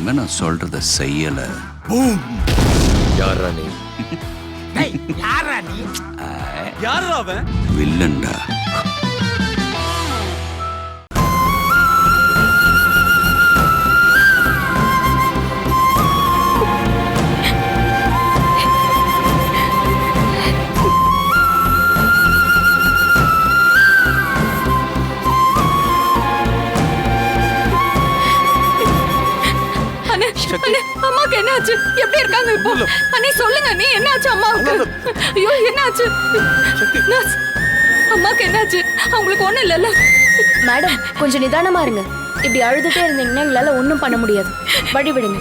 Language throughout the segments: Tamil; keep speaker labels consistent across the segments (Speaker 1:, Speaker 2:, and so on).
Speaker 1: இனிமே நான் சொல்றத செய்யல.
Speaker 2: யாரா நீ?
Speaker 3: யாரா நீ? யாரா அவன்?
Speaker 1: வில்லன்டா.
Speaker 4: அம்மாக்கு என்னாச்சு? எப்படி இருக்காங்க இப்போ? அண்ணே சொல்லுங்க, நீ என்னாச்சு அம்மாவுக்கு? ஐயோ என்னாச்சு? நர்ஸ், அம்மாக்கு என்னாச்சு? அவங்களுக்கு ஒண்ணும் இல்லல்ல?
Speaker 5: மேடம் கொஞ்சம் நிதானமா இருங்க. இப்படி அழுதுட்டே இருந்தீங்கன்னா எங்களால ஒண்ணும் பண்ண முடியாது. வழி விடுங்க.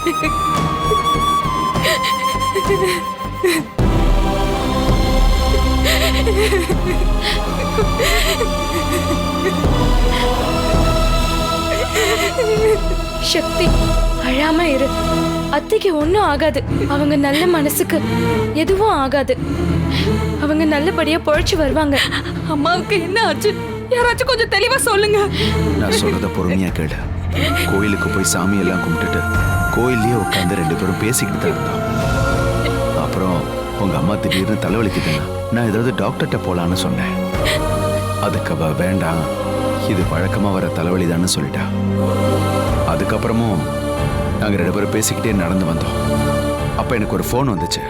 Speaker 5: சக்தி, அழாம இரு. அத்தைக்கு ஒண்ணும் ஆகாது. அவங்க நல்ல மனசுக்கு எதுவும் ஆகாது. அவங்க நல்லபடியா பொழைச்சு வருவாங்க.
Speaker 4: அம்மாவுக்கு என்ன ஆச்சு? யாராச்சும் கொஞ்சம் தெளிவா சொல்லுங்க.
Speaker 6: நான் சொல்றத பொறுமையா கேளு. கோயிலுக்கு போய் சாமி எல்லாம் கும்பிட்டுட்டு கோயில்லயே உட்காந்து 2 பேரும் பேசிக்கிட்டு தான் இருந்தோம். அப்புறம் உங்க அம்மா திடீர்னு தலைவலிக்குதுன்னா நான் ஏதாவது டாக்டர்கிட்ட போலான்னு சொன்னேன். அதுக்கு அவ வேண்டாம், இது பழக்கமா வர தலைவலிதான்னு சொல்லிட்டா. அதுக்கப்புறமும் நாங்க 2 பேரும் பேசிக்கிட்டே நடந்து வந்தோம். அப்ப எனக்கு ஒரு ஃபோன் வந்துச்சு.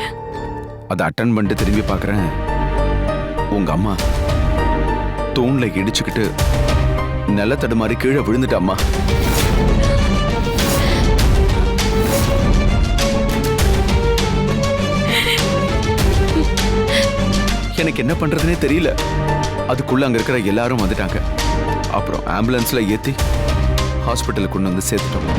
Speaker 6: அதை அட்டன் பண்ணிட்டு திரும்பி பார்க்கறேன், உங்க அம்மா தூண்ல இடிச்சுக்கிட்டு நிலத்தடு மாதிரி கீழே விழுந்துட்டா. அம்மா எனக்கு என்ன பண்றதுனே தெரியல. அதுக்குள்ள அங்க இருக்கிற எல்லாரும் வந்துட்டாங்க. அப்புறம் ஆம்புலன்ஸ்ல ஏத்தி ஹாஸ்பிட்டலுக்கு கொண்டு வந்து சேர்த்துட்டோம்.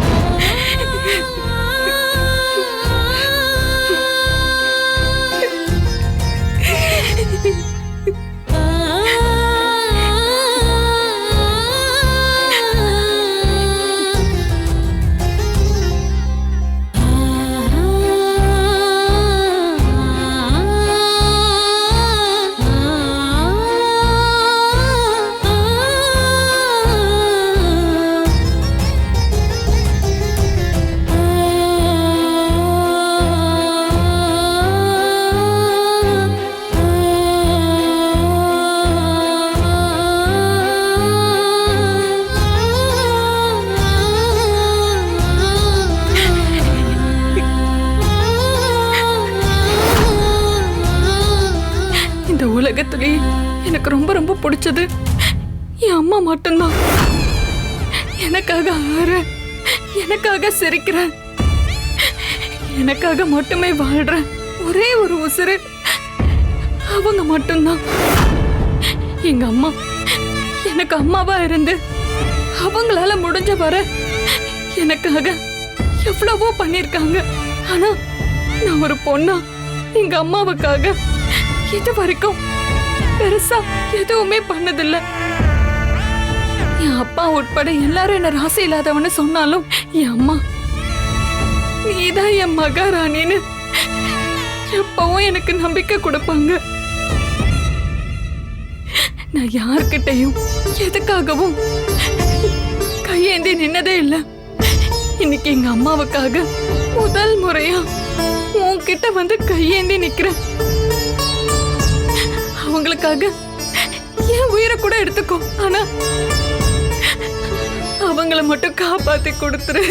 Speaker 4: உலகத்திலேயே எனக்கு ரொம்ப ரொம்ப பிடிச்சது என் அம்மா மட்டும்தான். எனக்காக ஆற, எனக்காக சிரிக்கிற, எனக்காக மட்டுமே வாழ்ற ஒரே ஒரு உசுறு அவங்க மட்டும்தான். எங்க அம்மா எனக்கு அம்மாவா இருந்து அவங்களால முடிஞ்ச வர எனக்காக எவ்வளவோ பண்ணிருக்காங்க. ஆனா நான் ஒரு பொண்ணா எங்க அம்மாவுக்காக இது வரைக்கும் பெருசா எதுவுமே பண்ணதில்லை. என் அப்பா உட்பட எல்லாரும் என்ன ராசி இல்லாதவன்னு சொன்னாலும் என் அம்மா நீதான் என் மகாராணின்னு எப்பவும் எனக்கு நம்பிக்கை கொடுப்பாங்க. நான் யார்கிட்டையும் எதுக்காகவும் கையேந்தி நின்னதே இல்லை. இன்னைக்கு எங்க அம்மாவுக்காக முதல் முறையா உன்கிட்ட வந்து கையேந்தி நிக்கிறேன். அவங்களுக்காக என் உயிரை கூட எடுத்துக்கோ, ஆனா அவங்கள மட்டும் காப்பாத்தி கொடுத்துரு.